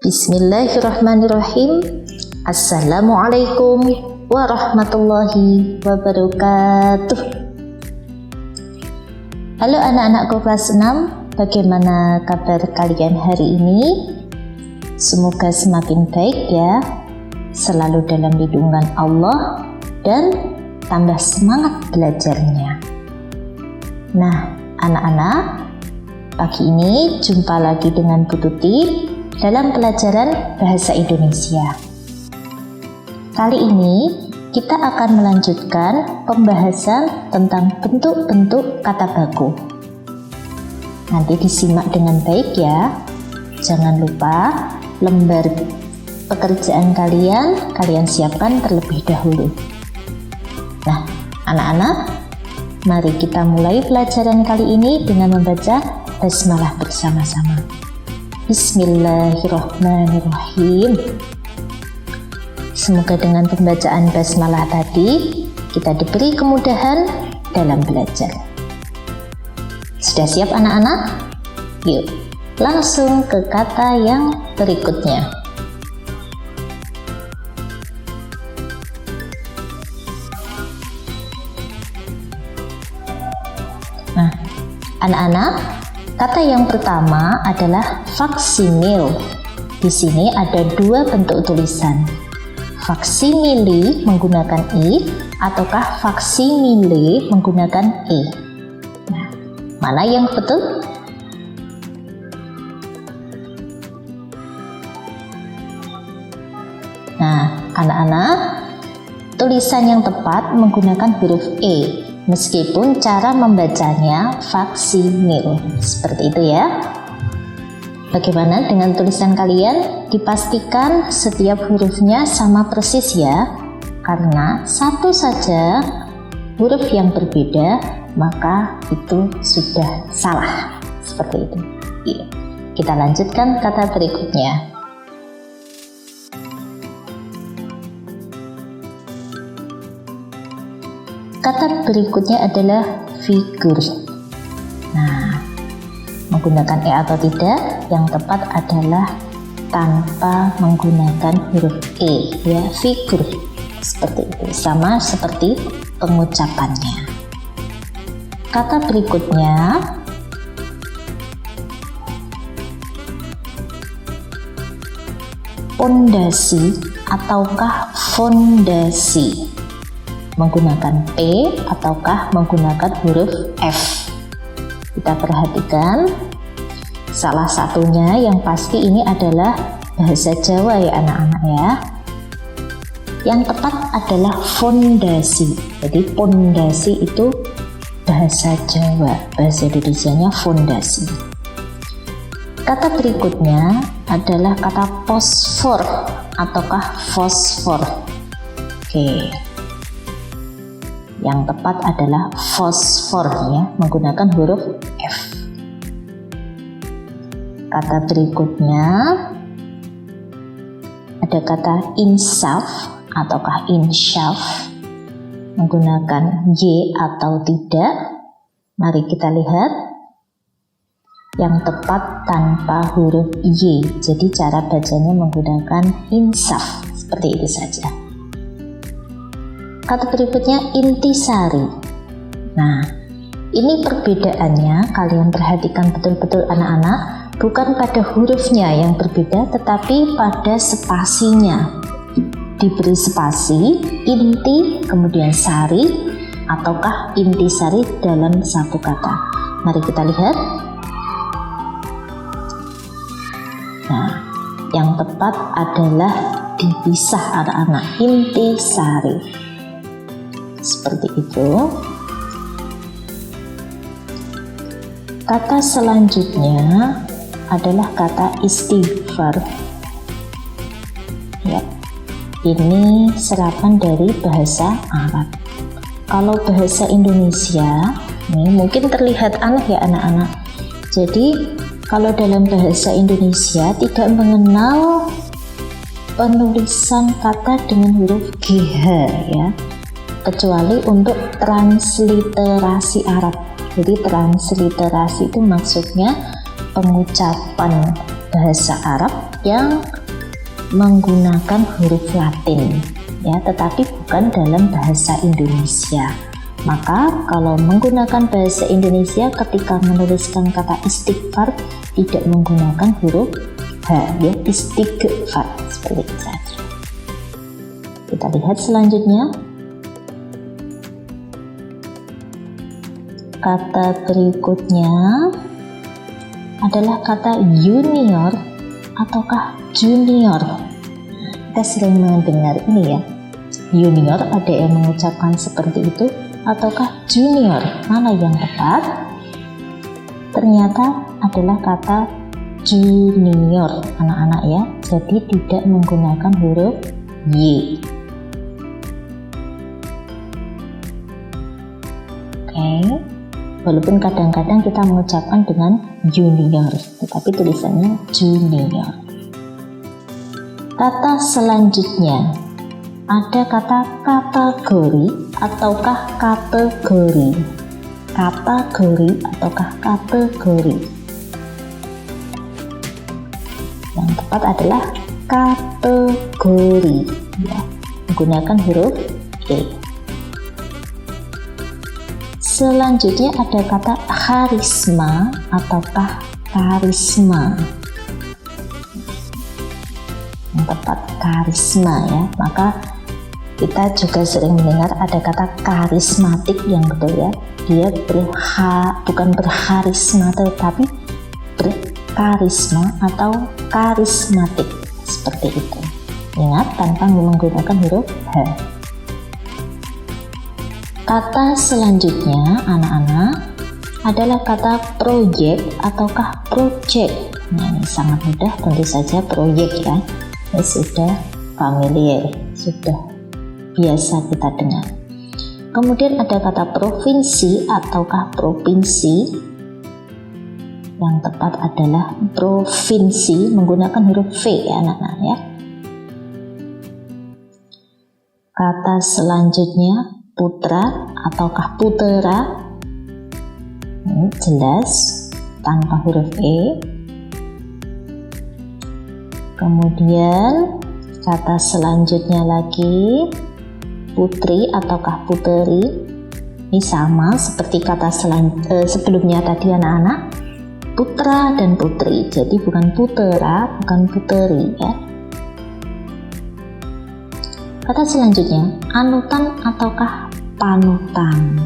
Bismillahirrahmanirrahim. Assalamualaikum warahmatullahi wabarakatuh. Halo anak-anakku kelas 6, bagaimana kabar kalian hari ini? Semoga semakin baik ya, selalu dalam lindungan Allah dan tambah semangat belajarnya. Nah, anak-anak, pagi ini jumpa lagi dengan Bu Tuti dalam pelajaran Bahasa Indonesia. Kali ini kita akan melanjutkan pembahasan tentang bentuk-bentuk kata baku. Nanti disimak dengan baik ya. Jangan lupa lembar pekerjaan kalian siapkan terlebih dahulu. Nah, anak-anak, mari kita mulai pelajaran kali ini dengan membaca basmalah bersama-sama. Bismillahirrahmanirrahim. Semoga dengan pembacaan basmalah tadi kita diberi kemudahan dalam belajar. Sudah siap anak-anak? Yuk, langsung ke kata yang berikutnya. Nah, anak-anak, kata yang pertama adalah faksimil. Di sini ada dua bentuk tulisan. Faksimili menggunakan I ataukah faksimile menggunakan E. Nah, mana yang betul? Nah, anak-anak, tulisan yang tepat menggunakan huruf E. Meskipun cara membacanya faksimil, seperti itu ya. Bagaimana dengan tulisan kalian? Dipastikan setiap hurufnya sama persis ya, karena satu saja huruf yang berbeda maka itu sudah salah, seperti itu. Kita lanjutkan kata berikutnya. Kata berikutnya adalah figur. Nah, menggunakan E atau tidak? Yang tepat adalah tanpa menggunakan huruf E ya, figur. Seperti itu, sama seperti pengucapannya. Kata berikutnya pondasi ataukah fondasi. Menggunakan P ataukah menggunakan huruf F. Kita perhatikan salah satunya yang pasti ini adalah bahasa Jawa ya anak-anak ya. Yang tepat adalah fondasi. Jadi pondasi itu bahasa Jawa, bahasa Indonesianya fondasi. Kata berikutnya adalah kata fosfor ataukah fosfor. Oke. Yang tepat adalah fosfor ya, menggunakan huruf F. Kata berikutnya ada kata insaf ataukah insyaf, menggunakan Y atau tidak. Mari kita lihat. Yang tepat tanpa huruf Y, jadi cara bacanya menggunakan insaf, seperti itu saja. Kata berikutnya intisari. Nah, ini perbedaannya kalian perhatikan betul-betul anak-anak, bukan pada hurufnya yang berbeda tetapi pada spasinya. Diberi spasi, inti, kemudian sari, ataukah intisari dalam satu kata. Mari kita lihat. Nah, yang tepat adalah dipisah anak-anak, intisari. Seperti itu. Kata selanjutnya adalah kata istighfar. Ya, ini serapan dari bahasa Arab. Kalau bahasa Indonesia, ini mungkin terlihat aneh ya anak-anak. Jadi kalau dalam bahasa Indonesia tidak mengenal penulisan kata dengan huruf GH ya, kecuali untuk transliterasi Arab. Jadi transliterasi itu maksudnya pengucapan bahasa Arab yang menggunakan huruf Latin ya, tetapi bukan dalam bahasa Indonesia. Maka kalau menggunakan bahasa Indonesia ketika menuliskan kata istighfar tidak menggunakan huruf H ya, istighfar, seperti itu saja. Kita lihat selanjutnya. Kata berikutnya adalah kata junior ataukah junior. Kita sering mendengar ini ya, junior, ada yang mengucapkan seperti itu, ataukah junior, mana yang tepat? Ternyata adalah kata junior anak-anak ya, jadi tidak menggunakan huruf Y. Oke. Walaupun kadang-kadang kita mengucapkan dengan junior, tetapi tulisannya junior. Kata selanjutnya ada kata kategori ataukah kategori. Kategori ataukah kategori. Yang tepat adalah kategori ya, menggunakan huruf E. Selanjutnya ada kata karisma ataukah karisma. Yang tepat karisma ya. Maka kita juga sering mendengar ada kata karismatik yang betul ya. Dia bukan berkarisma tetapi berkarisma atau karismatik, seperti itu. Ingat, tanpa menggunakan huruf H. Kata selanjutnya anak-anak adalah kata proyek ataukah project. Nah, ini sangat mudah, tentu saja proyek ya. Ini sudah familiar, sudah biasa kita dengar. Kemudian ada kata provinsi ataukah provinsi. Yang tepat adalah provinsi, menggunakan huruf V ya anak-anak ya. Kata selanjutnya putra ataukah putera. Ini jelas tanpa huruf E. Kemudian kata selanjutnya lagi putri ataukah puteri. Ini sama seperti kata sebelumnya tadi anak-anak, putra dan putri. Jadi bukan putera, bukan puteri ya. Kata selanjutnya anutan ataukah panutan.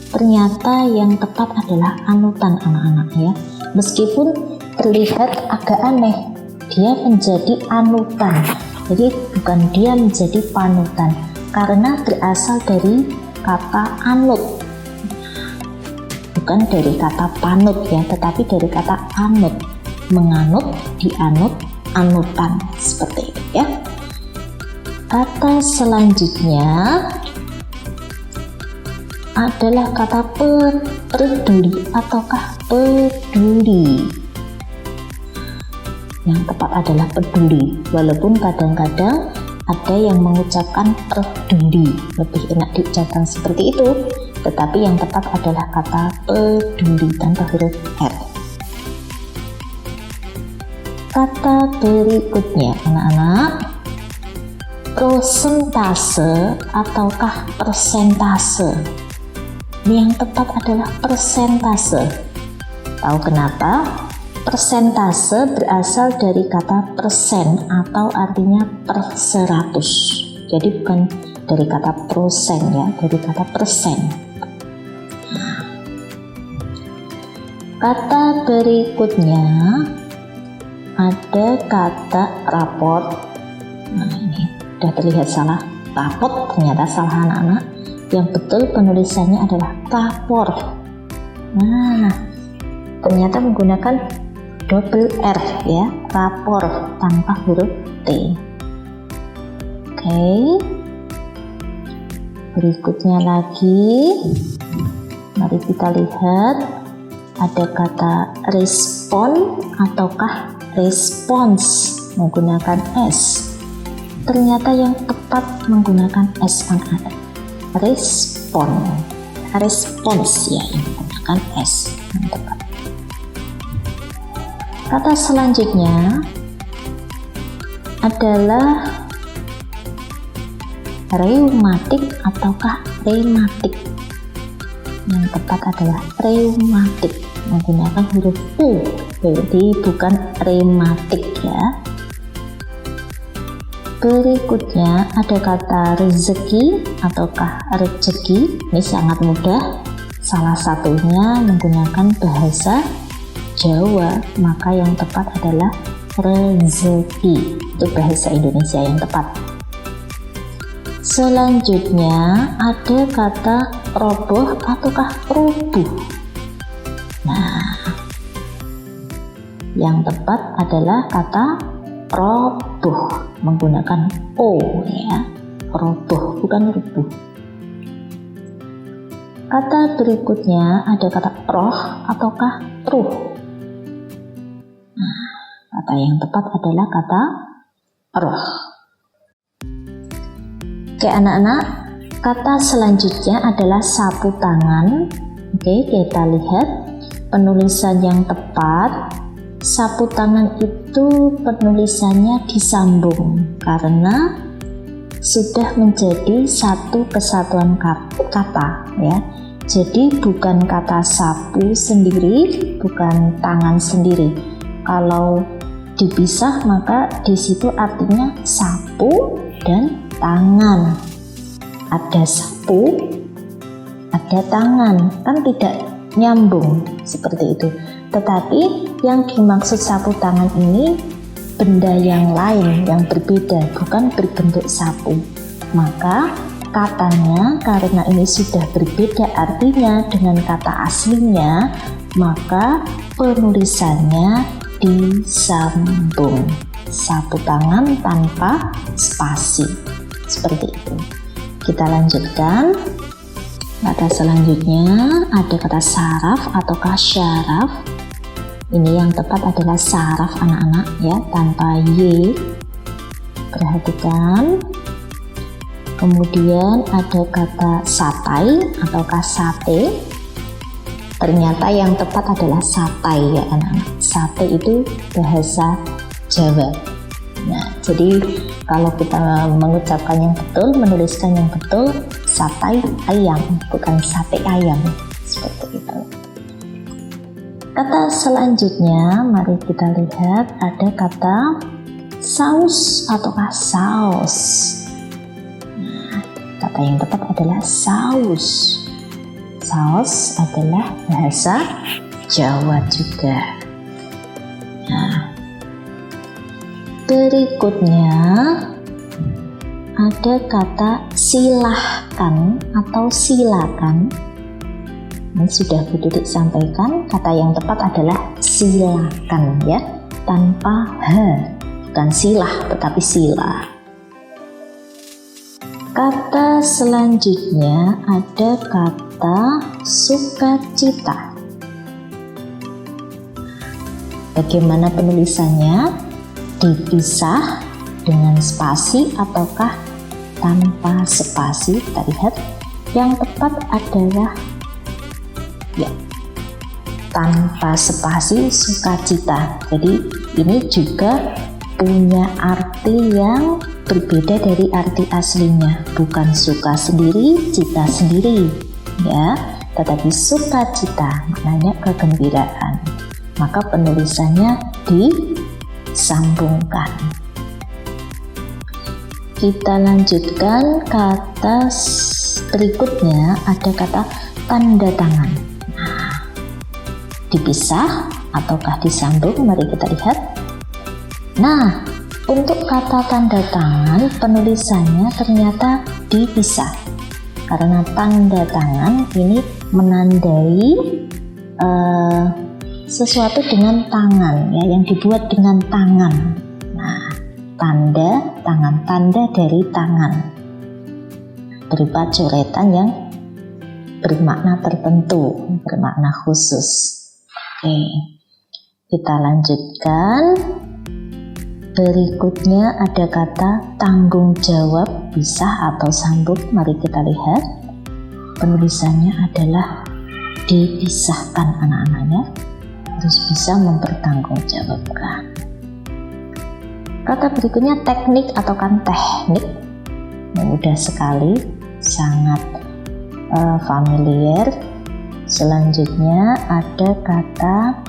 Ternyata yang tepat adalah anutan anak-anak ya. Meskipun terlihat agak aneh, dia menjadi anutan. Jadi bukan dia menjadi panutan, karena berasal dari kata anut. Bukan dari kata panut ya, tetapi dari kata anut. Menganut, dianut, anutan, seperti itu ya. Kata selanjutnya adalah kata peduli ataukah peduli. Yang tepat adalah peduli, walaupun kadang-kadang ada yang mengucapkan peduli, lebih enak diucapkan seperti itu, tetapi yang tepat adalah kata peduli tanpa huruf R. Kata berikutnya anak-anak, prosentase ataukah persentase. Yang tepat adalah persentase. Tahu kenapa? Persentase berasal dari kata persen atau artinya per 100. Jadi bukan dari kata prosen ya, dari kata persen. Kata berikutnya ada kata raport. Nah, ini sudah terlihat salah, raport, ternyata salah anak-anak. Yang betul penulisannya adalah rapor. Nah, ternyata menggunakan double R ya, rapor tanpa huruf T. Oke. Berikutnya lagi, mari kita lihat ada kata respon ataukah respons menggunakan S. Ternyata yang tepat menggunakan S anak-anak. Respon, respons ya, yang menggunakan S yang tepat. Kata selanjutnya adalah reumatik ataukah rematik? Yang tepat adalah reumatik menggunakan huruf U, jadi bukan rematik ya. Berikutnya ada kata rezeki ataukah rezeki. Ini sangat mudah, salah satunya menggunakan bahasa Jawa, maka yang tepat adalah rezeki. Itu bahasa Indonesia yang tepat. Selanjutnya ada kata roboh ataukah rubuh. Nah, yang tepat adalah kata roboh menggunakan O ya, roboh bukan rubuh. Kata berikutnya ada kata roh ataukah ruh. Nah, kata yang tepat adalah kata roh. Oke anak-anak, kata selanjutnya adalah sapu tangan. Oke, kita lihat penulisan yang tepat. Sapu tangan itu penulisannya disambung karena sudah menjadi satu kesatuan kata ya. Jadi bukan kata sapu sendiri, bukan tangan sendiri. Kalau dipisah maka di situ artinya sapu dan tangan. Ada sapu, ada tangan, kan tidak nyambung seperti itu. Tetapi yang dimaksud sapu tangan ini benda yang lain yang berbeda, bukan berbentuk sapu. Maka katanya karena ini sudah berbeda artinya dengan kata aslinya, maka penulisannya disambung. Sapu tangan tanpa spasi. Seperti itu. Kita lanjutkan. Kata selanjutnya ada kata saraf ataukah syaraf. Ini yang tepat adalah saraf anak-anak ya, tanpa Y. Perhatikan. Kemudian ada kata satai ataukah sate. Ternyata yang tepat adalah satai ya anak-anak. Sate itu bahasa Jawa. Nah, jadi kalau kita mengucapkan yang betul, menuliskan yang betul, satai ayam, bukan sate ayam. Seperti itu. Kata selanjutnya, mari kita lihat ada kata saus ataukah saus. Nah, kata yang tepat adalah saus. Saus adalah bahasa Jawa juga. Nah, berikutnya ada kata silahkan atau silakan. Ini sudah Bu Tutik sampaikan, kata yang tepat adalah silakan ya, tanpa H, bukan silah tetapi sila. Kata selanjutnya ada kata sukacita. Bagaimana penulisannya? Dipisah dengan spasi ataukah tanpa spasi? Kita lihat yang tepat adalah ya, tanpa spasi sukacita. Jadi ini juga punya arti yang berbeda dari arti aslinya, bukan suka sendiri, cita sendiri ya, tetapi sukacita maknanya kegembiraan. Maka penulisannya disambungkan. Kita lanjutkan kata berikutnya ada kata tanda tangan. Nah, dipisah ataukah disambung? Mari kita lihat. Nah, untuk kata tanda tangan penulisannya ternyata dipisah karena tanda tangan ini menandai sesuatu dengan tangan ya, yang dibuat dengan tangan. Nah, tanda tangan, tanda dari tangan berupa coretan yang bermakna tertentu, bermakna khusus. Oke, kita lanjutkan. Berikutnya ada kata tanggung jawab, pisah atau sambung. Mari kita lihat. Penulisannya adalah dipisahkan anak-anaknya, harus bisa mempertanggungjawabkan. Kata berikutnya teknik atau kan teknik. Mudah sekali, sangat familiar. Selanjutnya ada kata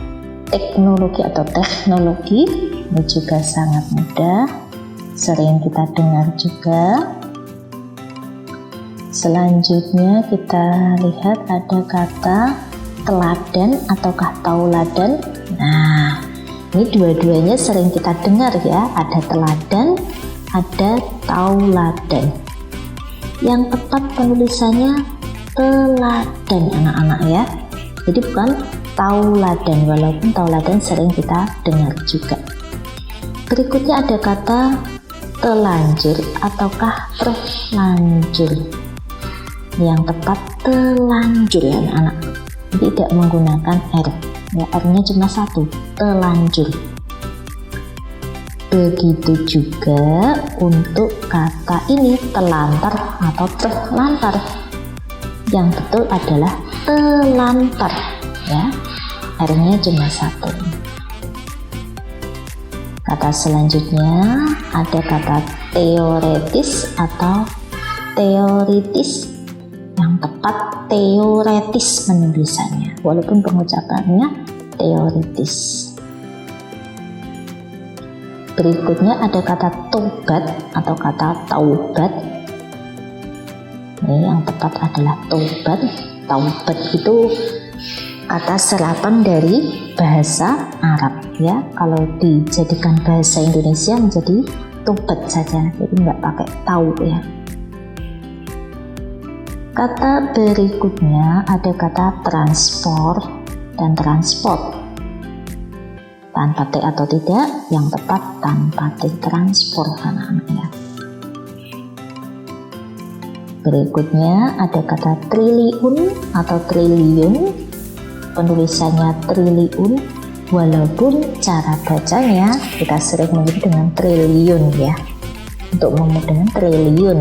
teknologi atau teknologi. Ini juga sangat mudah, sering kita dengar juga. Selanjutnya kita lihat ada kata teladan ataukah tauladan. Nah, ini dua-duanya sering kita dengar ya, ada teladan, ada tauladan. Yang tepat penulisannya teladan anak-anak ya. Jadi bukan tauladan, walaupun tauladan sering kita dengar juga. Berikutnya ada kata telanjur ataukah terlanjur. Yang tepat telanjur ya anak-anak, tidak menggunakan R ya, R-nya cuma satu, telanjur. Begitu juga untuk kata ini telantar atau terlantar. Yang betul adalah telantar ya, R-nya cuma satu. Kata selanjutnya ada kata teoretis atau teoritis. Yang tepat teoretis penulisannya, walaupun pengucapannya teoritis. Berikutnya ada kata tobat atau kata taubat. Ini yang tepat adalah tobat. Taubat itu kata serapan dari bahasa Arab ya. Kalau dijadikan bahasa Indonesia menjadi tobat saja, jadi nggak pakai tau ya. Kata berikutnya ada kata transport dan transport. Tanpa T atau tidak, yang tepat tanpa T, transport anak-anak ya. Berikutnya ada kata triliun atau triliun. Penulisannya triliun, walaupun cara bacanya kita sering menyebut dengan triliun ya. Untuk memudahkan triliun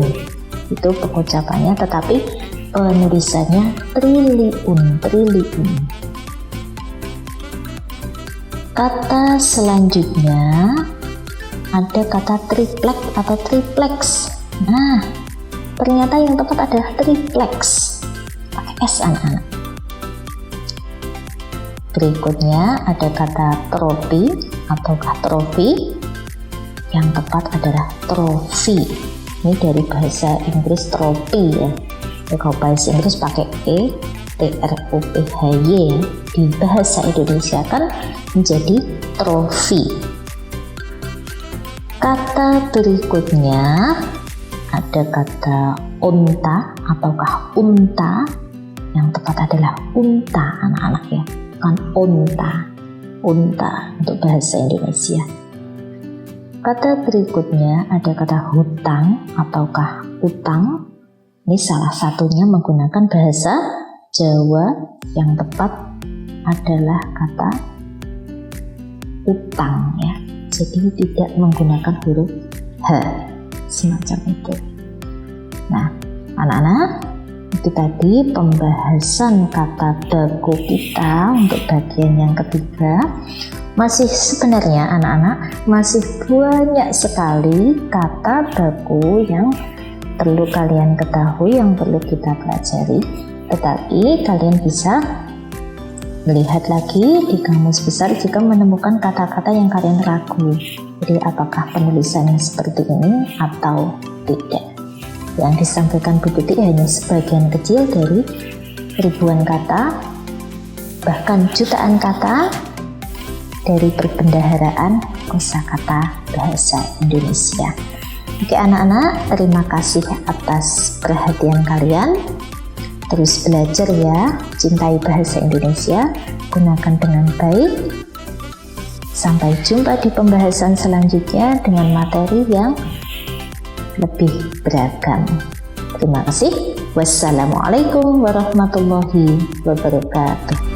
itu pengucapannya, tetapi penulisannya triliun. Kata selanjutnya ada kata triplek atau triplex. Nah, ternyata yang tepat adalah triplex, pakai S anak-anak. Berikutnya ada kata trofi ataukah trofi. Yang tepat adalah trofi. Ini dari bahasa Inggris trophy ya. Kalau bahasa Inggris pakai E, TROPHY. Di bahasa Indonesia kan menjadi trofi. Kata berikutnya ada kata unta ataukah unta. Yang tepat adalah unta anak-anak ya, bukan unta. Unta untuk bahasa Indonesia. Kata berikutnya ada kata hutang ataukah utang. Ini salah satunya menggunakan bahasa Jawa. Yang tepat adalah kata utang ya. Jadi tidak menggunakan huruf H, semacam itu. Nah, anak-anak, itu tadi pembahasan kata baku kita untuk bagian yang ketiga. Masih sebenarnya anak-anak masih banyak sekali kata baku yang perlu kalian ketahui, yang perlu kita pelajari. Tetapi kalian bisa melihat lagi di kamus besar jika menemukan kata-kata yang kalian ragu. Jadi apakah penulisannya seperti ini atau tidak. Yang disampaikan Bu Tuti hanya sebagian kecil dari ribuan kata, bahkan jutaan kata dari perbendaharaan kosakata bahasa Indonesia. Oke anak-anak, terima kasih atas perhatian kalian. Terus belajar ya, cintai bahasa Indonesia, gunakan dengan baik. Sampai jumpa di pembahasan selanjutnya dengan materi yang lebih beragam. Terima kasih. Wassalamualaikum warahmatullahi wabarakatuh.